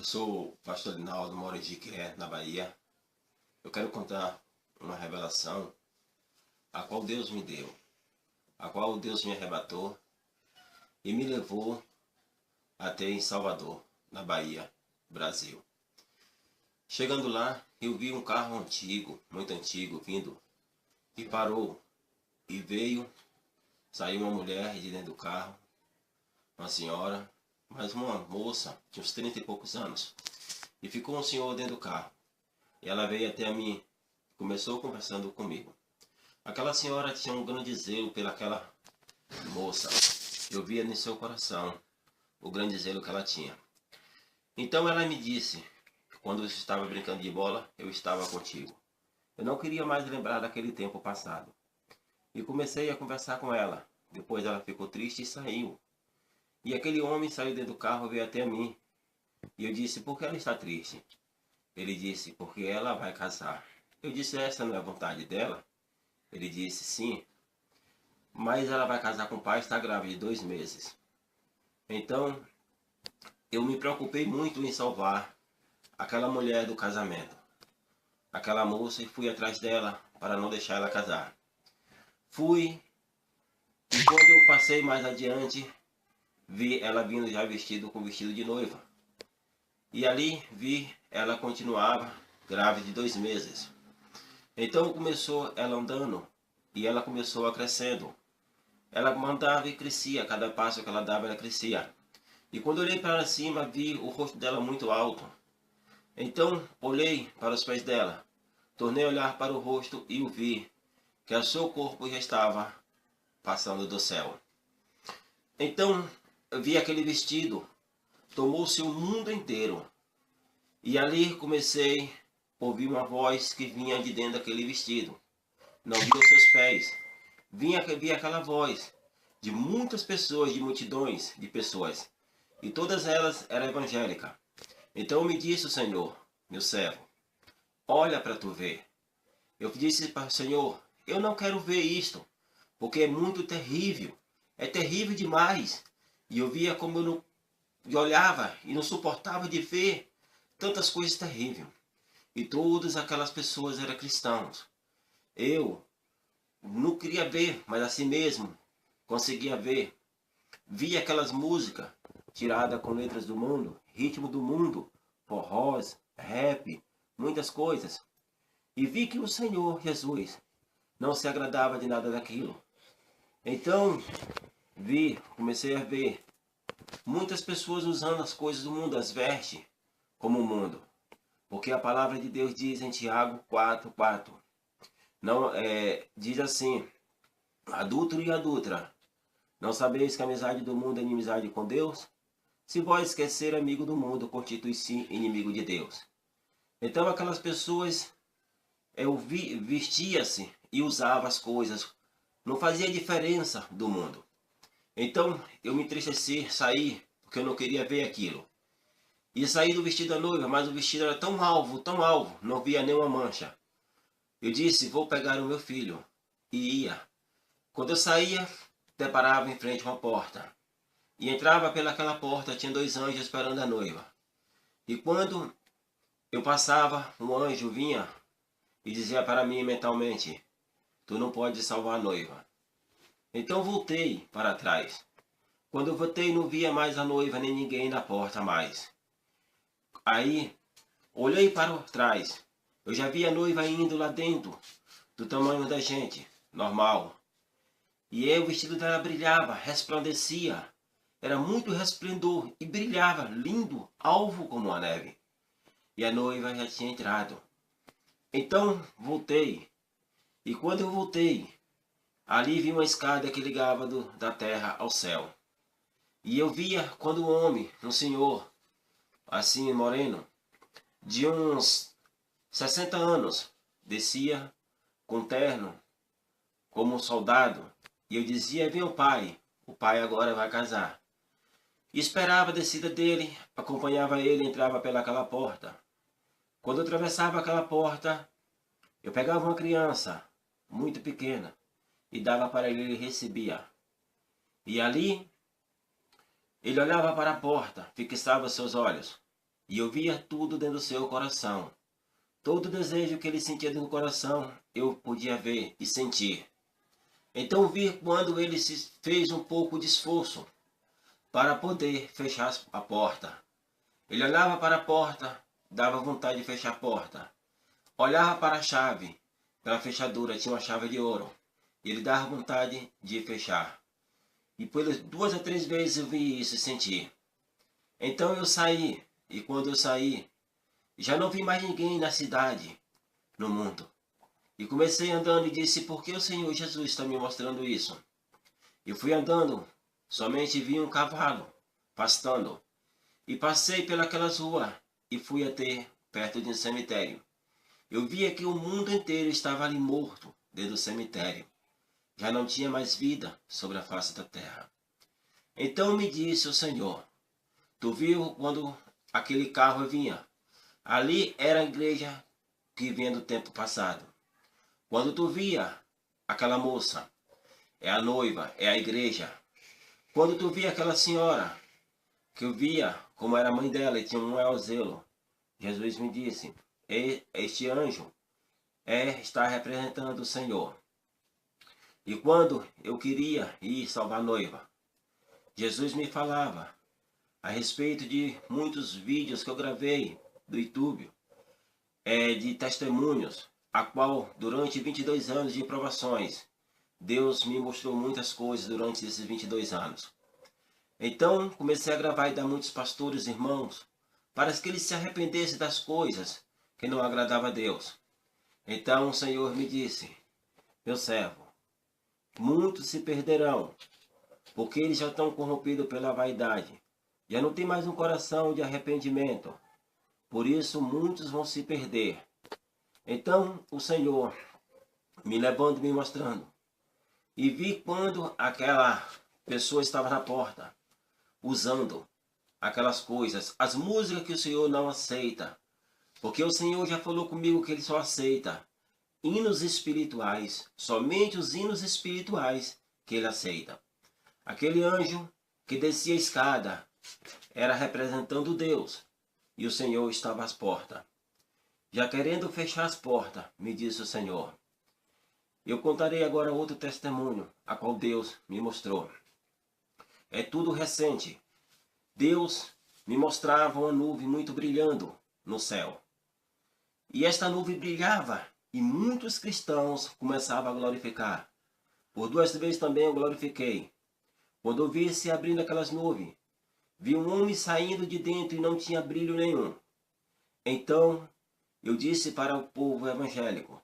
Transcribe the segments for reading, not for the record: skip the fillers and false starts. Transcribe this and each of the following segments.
sou o pastor Linaldo, moro em Jiqué, na Bahia. Eu quero contar uma revelação a qual Deus me deu, a qual Deus me arrebatou e me levou até em Salvador, na Bahia, Brasil. Chegando lá, eu vi um carro antigo, muito antigo, vindo e parou. E saiu uma mulher de dentro do carro, uma senhora, mas uma moça de uns 30 e poucos anos. E ficou um senhor dentro do carro. E ela veio até mim, começou conversando comigo. Aquela senhora tinha um grande zelo pelaquela moça. Eu via no seu coração o grande zelo que ela tinha. Então ela me disse, quando eu estava brincando de bola, eu estava contigo. Eu não queria mais lembrar daquele tempo passado. E comecei a conversar com ela. Depois ela ficou triste e saiu. E aquele homem saiu dentro do carro e veio até mim. E eu disse, por que ela está triste? Ele disse, porque ela vai casar. Eu disse, essa não é a vontade dela? Ele disse, sim. Mas ela vai casar com o pai e está grávida de 2 meses. Então, eu me preocupei muito em salvar aquela mulher do casamento. Aquela moça, e fui atrás dela para não deixar ela casar. Fui, e quando eu passei mais adiante, vi ela vindo já com vestido de noiva. E ali vi ela continuava grávida de 2 meses. Então começou ela andando e ela começou a crescendo. Ela mandava e crescia, cada passo que ela dava ela crescia. E quando olhei para cima vi o rosto dela muito alto. Então olhei para os pés dela, tornei a olhar para o rosto e o vi que o seu corpo já estava passando do céu. Então vi aquele vestido, tomou-se o mundo inteiro. E ali comecei a ouvir uma voz que vinha de dentro daquele vestido. Não vi os seus pés. Vi aquela voz de muitas pessoas, de multidões de pessoas. E todas elas eram evangélicas. Então me disse o Senhor, meu servo, olha para tu ver. Eu disse para o Senhor, eu não quero ver isto, porque é muito terrível. É terrível demais. E eu via como eu não e olhava e não suportava de ver tantas coisas terríveis. E todas aquelas pessoas eram cristãos. Eu não queria ver, mas assim mesmo conseguia ver. Via aquelas músicas tiradas com letras do mundo, ritmo do mundo, forrós, rap, muitas coisas. E vi que o Senhor Jesus não se agradava de nada daquilo. Então comecei a ver muitas pessoas usando as coisas do mundo, as vestes como o mundo. Porque a palavra de Deus diz em Tiago 4:4. Não, diz assim, adúltero e adúltera, não sabeis que a amizade do mundo é inimizade com Deus? Se vós quer ser amigo do mundo, constitui-se inimigo de Deus. Então aquelas pessoas vestia-se e usava as coisas, não fazia diferença do mundo. Então eu me entristeci, saí, porque eu não queria ver aquilo. E saí do vestido da noiva, mas o vestido era tão alvo, não via nenhuma mancha. Eu disse, vou pegar o meu filho. E ia. Quando eu saía, deparava em frente a uma porta. E entrava pelaquela porta, tinha 2 anjos esperando a noiva. E quando eu passava, um anjo vinha e dizia para mim mentalmente, tu não podes salvar a noiva. Então voltei para trás. Quando eu voltei, não via mais a noiva, nem ninguém na porta mais. Aí, olhei para trás. Eu já vi a noiva indo lá dentro, do tamanho da gente, normal. E o vestido dela brilhava, resplandecia. Era muito resplendor e brilhava, lindo, alvo como a neve. E a noiva já tinha entrado. Então voltei. E quando eu voltei, ali vi uma escada que ligava da terra ao céu. E eu via quando o homem, um senhor, assim moreno, de uns 60 anos, descia com terno, como um soldado, e eu dizia, vem o pai agora vai casar. E esperava a descida dele, acompanhava ele, entrava pelaquela porta. Quando eu atravessava aquela porta, eu pegava uma criança, muito pequena, e dava para ele, ele recebia. E ali, ele olhava para a porta, fixava seus olhos. E eu via tudo dentro do seu coração. Todo desejo que ele sentia dentro do coração, eu podia ver e sentir. Então vi quando ele se fez um pouco de esforço para poder fechar a porta. Ele olhava para a porta, dava vontade de fechar a porta. Olhava para a chave, pela fechadura tinha uma chave de ouro. Ele dava vontade de fechar. E por 2 ou 3 vezes eu vi isso e senti. Então eu saí, e quando eu saí, já não vi mais ninguém na cidade, no mundo. E comecei andando e disse, por que o Senhor Jesus está me mostrando isso? Eu fui andando, somente vi um cavalo, pastando. E passei pelas ruas e fui até perto de um cemitério. Eu via que o mundo inteiro estava ali morto, dentro do cemitério. Já não tinha mais vida sobre a face da terra. Então me disse o Senhor, tu viu quando aquele carro vinha? Ali era a igreja que vinha do tempo passado. Quando tu via aquela moça, é a noiva, é a igreja. Quando tu via aquela senhora, que eu via como era a mãe dela e tinha um maior zelo, Jesus me disse, este anjo está representando o Senhor. E quando eu queria ir salvar a noiva, Jesus me falava a respeito de muitos vídeos que eu gravei do YouTube, de testemunhos, a qual durante 22 anos de provações, Deus me mostrou muitas coisas durante esses 22 anos. Então comecei a gravar e dar muitos pastores, irmãos, para que eles se arrependessem das coisas que não agradavam a Deus. Então o Senhor me disse, meu servo, muitos se perderão, porque eles já estão corrompidos pela vaidade. Já não tem mais um coração de arrependimento. Por isso muitos vão se perder. Então o Senhor me levando, me mostrando. E vi quando aquela pessoa estava na porta, usando aquelas coisas, as músicas que o Senhor não aceita. Porque o Senhor já falou comigo que Ele só aceita hinos espirituais, somente os hinos espirituais que Ele aceita. Aquele anjo que descia a escada era representando Deus, e o Senhor estava às portas. Já querendo fechar as portas, me disse o Senhor. Eu contarei agora outro testemunho, a qual Deus me mostrou. É tudo recente. Deus me mostrava uma nuvem muito brilhando no céu. E esta nuvem brilhava e muitos cristãos começavam a glorificar. Por 2 vezes também eu glorifiquei. Quando eu vi se abrindo aquelas nuvens, vi um homem saindo de dentro e não tinha brilho nenhum. Então eu disse para o povo evangélico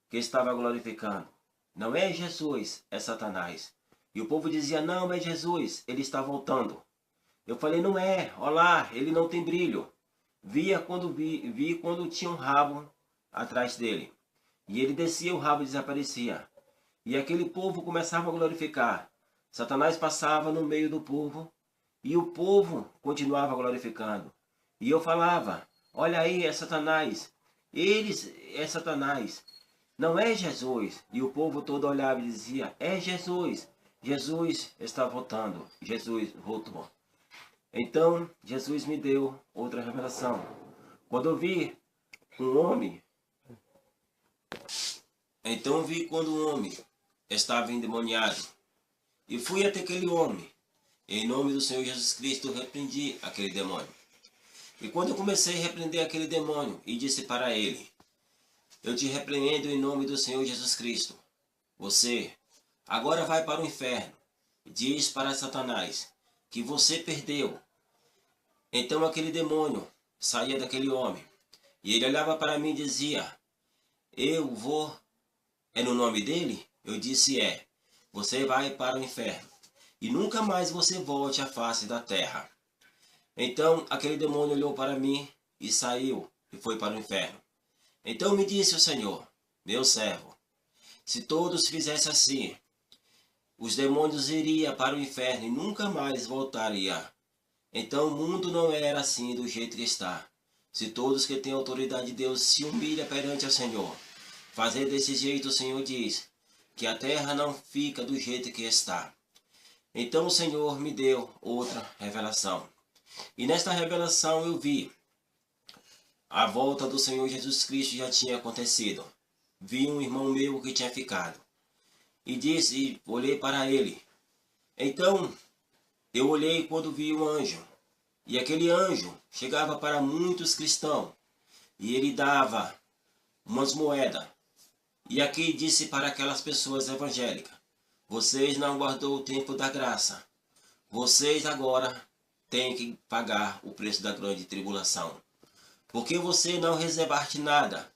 que estava glorificando, não é Jesus, é Satanás. E o povo dizia, não é Jesus, ele está voltando. Eu falei, não é, olha lá, ele não tem brilho. Vi quando tinha um rabo atrás dele. E ele descia, o rabo desaparecia. E aquele povo começava a glorificar. Satanás passava no meio do povo e o povo continuava glorificando. E eu falava, olha aí, é Satanás. É Satanás. Não é Jesus. E o povo todo olhava e dizia, é Jesus. Jesus está voltando. Jesus voltou. Então, Jesus me deu outra revelação. Quando eu vi um homem, quando um homem estava endemoniado, e fui até aquele homem, em nome do Senhor Jesus Cristo, repreendi aquele demônio. E quando eu comecei a repreender aquele demônio, e disse para ele, eu te repreendo em nome do Senhor Jesus Cristo. Você agora vai para o inferno. Diz para Satanás que você perdeu. Então aquele demônio saía daquele homem. E ele olhava para mim e dizia, eu vou... É no nome dele? Eu disse, é. Você vai para o inferno. E nunca mais você volte à face da terra. Então aquele demônio olhou para mim e saiu e foi para o inferno. Então me disse o Senhor, meu servo, se todos fizessem assim, os demônios iriam para o inferno e nunca mais voltariam. Então o mundo não era assim do jeito que está. Se todos que têm autoridade de Deus se humilham perante o Senhor, fazer desse jeito o Senhor diz, que a terra não fica do jeito que está. Então o Senhor me deu outra revelação. E nesta revelação eu vi a volta do Senhor Jesus Cristo já tinha acontecido. Vi um irmão meu que tinha ficado. E olhei para ele. Então, eu olhei quando vi um anjo. E aquele anjo chegava para muitos cristãos. E ele dava umas moedas. E aqui disse para aquelas pessoas evangélicas: vocês não guardou o tempo da graça. Vocês agora têm que pagar o preço da grande tribulação. Porque você não reservaste nada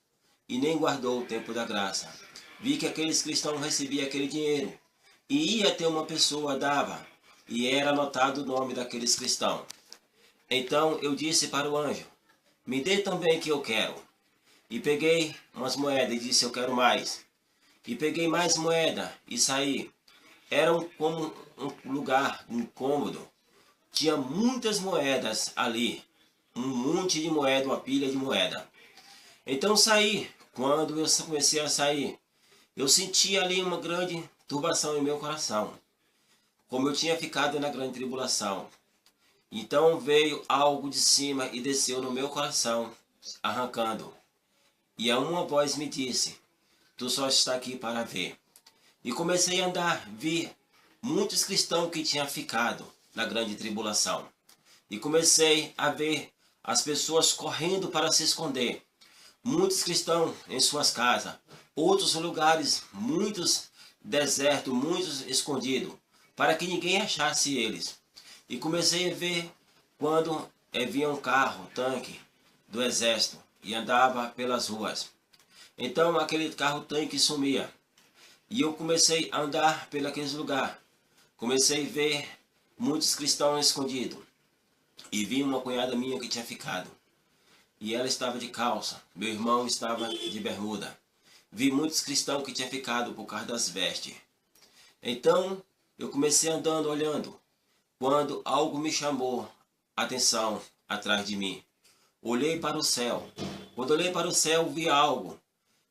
e nem guardou o tempo da graça. Vi que aqueles cristãos recebiam aquele dinheiro. E ia ter uma pessoa, dava. E era anotado o nome daqueles cristãos. Então eu disse para o anjo: me dê também que eu quero. E peguei umas moedas e disse: eu quero mais. E peguei mais moeda e saí. Era como um lugar, um cômodo. Tinha muitas moedas ali. Um monte de moeda, uma pilha de moeda. Então saí. Quando eu comecei a sair, eu senti ali uma grande turbação em meu coração. Como eu tinha ficado na grande tribulação. Então veio algo de cima e desceu no meu coração, arrancando. E a uma voz me disse: tu só está aqui para ver. E comecei a andar, vi muitos cristãos que tinham ficado na grande tribulação. E comecei a ver as pessoas correndo para se esconder. Muitos cristãos em suas casas, outros lugares, muitos desertos, muitos escondidos, para que ninguém achasse eles. E comecei a ver quando via um carro, tanque do exército e andava pelas ruas. Então aquele carro tanque sumia. E eu comecei a andar pelos lugares. Comecei a ver muitos cristãos escondidos. E vi uma cunhada minha que tinha ficado. E ela estava de calça. Meu irmão estava de bermuda. Vi muitos cristãos que tinham ficado por causa das vestes. Então eu comecei andando, olhando. Quando algo me chamou a atenção atrás de mim. Olhei para o céu. Quando olhei para o céu, vi algo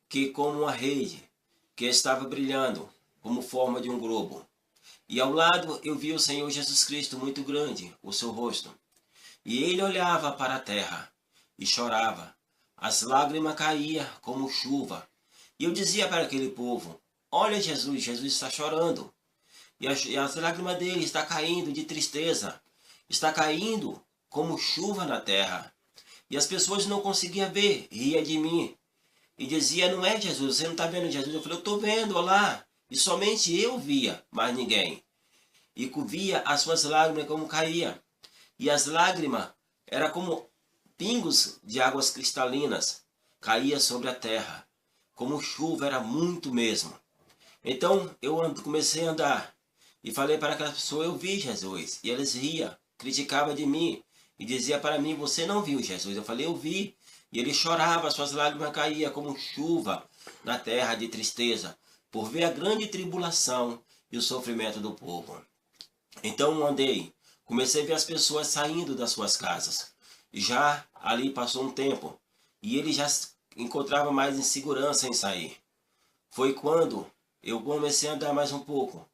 que como uma rede que estava brilhando como forma de um globo. E ao lado eu vi o Senhor Jesus Cristo muito grande, o seu rosto. E ele olhava para a terra e chorava. As lágrimas caíam como chuva. E eu dizia para aquele povo: olha Jesus, Jesus está chorando. E as lágrimas dele estão caindo de tristeza. Está caindo como chuva na terra. E as pessoas não conseguiam ver, ria de mim. E dizia: não é Jesus, você não está vendo Jesus? Eu falei: eu estou vendo, olha lá. E somente eu via, mais ninguém. E via as suas lágrimas como caía. E as lágrimas eram como pingos de águas cristalinas. Caía sobre a terra. Como chuva, era muito mesmo. Então eu comecei a andar. E falei para aquelas pessoas: eu vi Jesus. E eles riam, criticavam de mim. E dizia para mim: você não viu Jesus? Eu falei: eu vi. E ele chorava, suas lágrimas caíam como chuva na terra de tristeza, por ver a grande tribulação e o sofrimento do povo. Então andei, comecei a ver as pessoas saindo das suas casas. Já ali passou um tempo, e ele já encontrava mais insegurança em sair. Foi quando eu comecei a andar mais um pouco.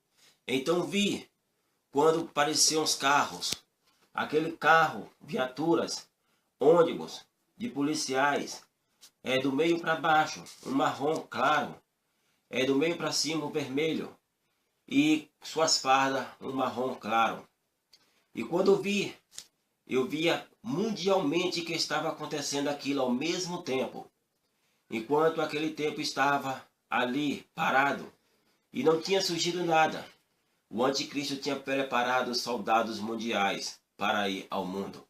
Então vi, quando apareciam os carros, aquele carro, viaturas, ônibus, de policiais, do meio para baixo, um marrom claro, do meio para cima, um vermelho, e suas fardas, um marrom claro. E quando eu via mundialmente que estava acontecendo aquilo ao mesmo tempo, enquanto aquele tempo estava ali, parado, e não tinha surgido nada. O anticristo tinha preparado soldados mundiais para ir ao mundo.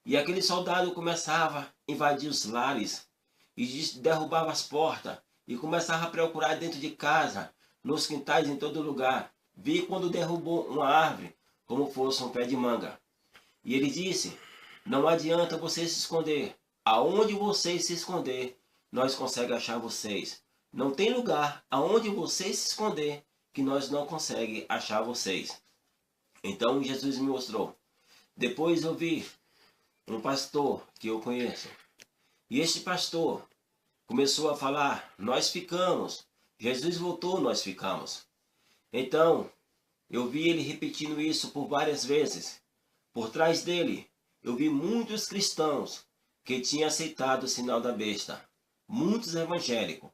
E aquele soldado começava a invadir os lares e derrubava as portas e começava a procurar dentro de casa, nos quintais, em todo lugar. Vi quando derrubou uma árvore como fosse um pé de manga. E ele disse: não adianta vocês se esconder. Aonde vocês se esconder, nós conseguimos achar vocês. Não tem lugar aonde vocês se esconder que nós não conseguimos achar vocês. Então Jesus me mostrou. Depois eu vi um pastor que eu conheço. E este pastor começou a falar: nós ficamos. Jesus voltou, nós ficamos. Então, eu vi ele repetindo isso por várias vezes. Por trás dele, eu vi muitos cristãos que tinha aceitado o sinal da besta. Muitos evangélicos.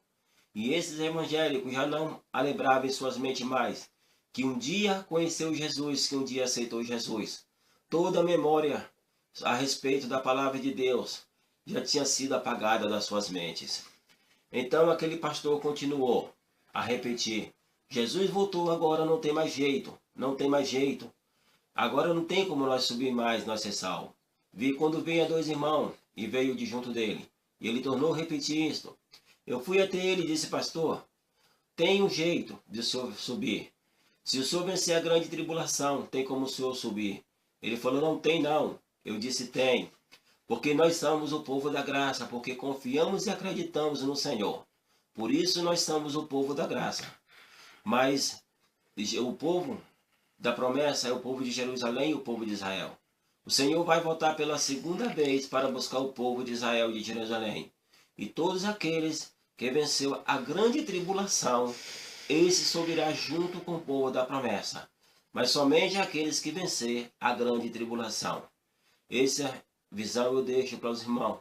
E esses evangélicos já não lembravam em suas mentes mais que um dia conheceu Jesus, que um dia aceitou Jesus. Toda a memória a respeito da palavra de Deus já tinha sido apagada das suas mentes. Então aquele pastor continuou a repetir: Jesus voltou, agora não tem mais jeito, não tem mais jeito. Agora não tem como nós subir mais, nós ser salvos. Vi quando veio 2 irmãos e veio de junto dele. E ele tornou a repetir isto. Eu fui até ele e disse: pastor, tem um jeito de o senhor subir. Se o senhor vencer a grande tribulação, tem como o senhor subir. Ele falou: não tem não. Eu disse: tem. Porque nós somos o povo da graça, porque confiamos e acreditamos no Senhor. Por isso nós somos o povo da graça. Mas o povo da promessa é o povo de Jerusalém e o povo de Israel. O Senhor vai voltar pela segunda vez para buscar o povo de Israel e de Jerusalém. E todos aqueles que venceu a grande tribulação, esse subirá junto com o povo da promessa. Mas somente aqueles que vencer a grande tribulação. Essa visão eu deixo para os irmãos,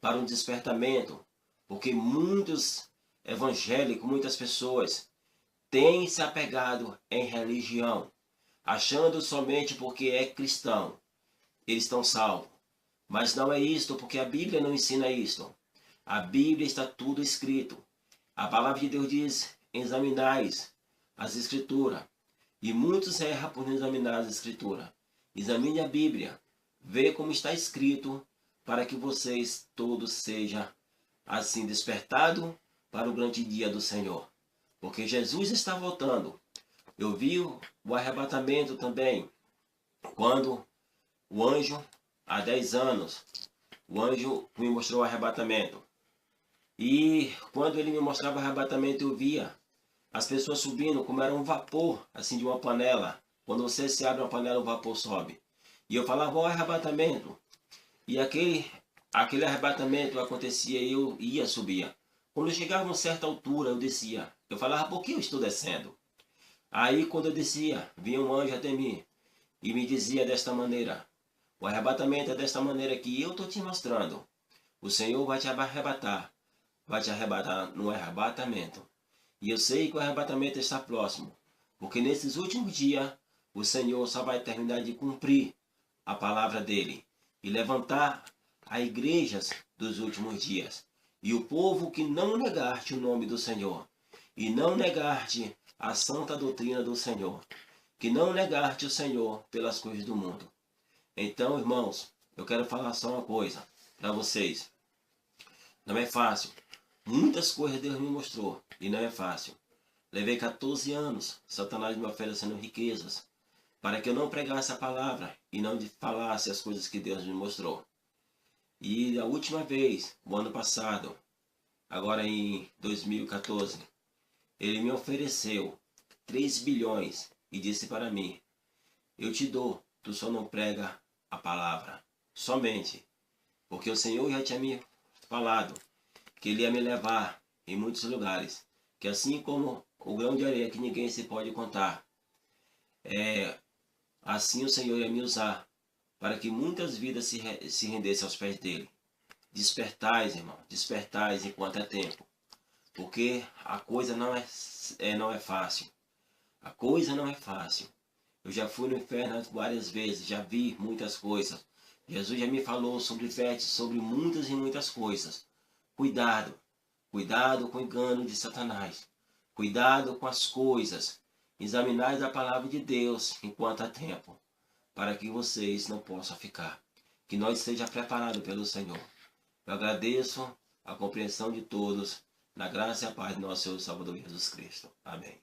para um despertamento, porque muitos evangélicos, muitas pessoas têm se apegado em religião, achando somente porque é cristão, eles estão salvos. Mas não é isto, porque a Bíblia não ensina isto. A Bíblia está tudo escrito. A palavra de Deus diz: examinais as Escrituras. E muitos erram por não examinar as Escrituras. Examine a Bíblia. Vê como está escrito, para que vocês todos sejam assim despertados para o grande dia do Senhor. Porque Jesus está voltando. Eu vi o arrebatamento também, quando o anjo, há 10 anos, o anjo me mostrou o arrebatamento. E quando ele me mostrava o arrebatamento, eu via as pessoas subindo como era um vapor, assim, de uma panela. Quando você se abre uma panela, o vapor sobe. E eu falava: ó, arrebatamento. E aquele arrebatamento acontecia e eu ia, subia. Quando eu chegava a uma certa altura, eu descia. Eu falava: por que eu estou descendo? Aí quando eu descia, vinha um anjo até mim e me dizia desta maneira: o arrebatamento é desta maneira que eu estou te mostrando. O Senhor vai te arrebatar no arrebatamento. E eu sei que o arrebatamento está próximo, porque nesses últimos dias o Senhor só vai terminar de cumprir a palavra dele e levantar as igrejas dos últimos dias. E o povo que não negar-te o nome do Senhor, e não negar-te a santa doutrina do Senhor, que não negar-te o Senhor pelas coisas do mundo. Então, irmãos, eu quero falar só uma coisa para vocês. Não é fácil. Muitas coisas Deus me mostrou e não é fácil. Levei 14 anos, Satanás me oferecendo riquezas, para que eu não pregasse a palavra e não falasse as coisas que Deus me mostrou. E a última vez, o ano passado, agora em 2014, ele me ofereceu 3 bilhões e disse para mim: eu te dou, tu só não prega a palavra, somente, porque o Senhor já tinha me falado que ele ia me levar em muitos lugares, que assim como o grão de areia que ninguém se pode contar, assim o Senhor ia me usar, para que muitas vidas se rendessem aos pés dele. Despertais, irmão, despertais enquanto é tempo, porque a coisa não é fácil. A coisa não é fácil. Eu já fui no inferno várias vezes, já vi muitas coisas. Jesus já me falou sobre vestes, sobre muitas e muitas coisas. Cuidado, cuidado com o engano de Satanás. Cuidado com as coisas. Examinai a palavra de Deus enquanto há tempo, para que vocês não possam ficar. Que nós seja preparados pelo Senhor. Eu agradeço a compreensão de todos, na graça e a paz do nosso Senhor e Salvador Jesus Cristo. Amém.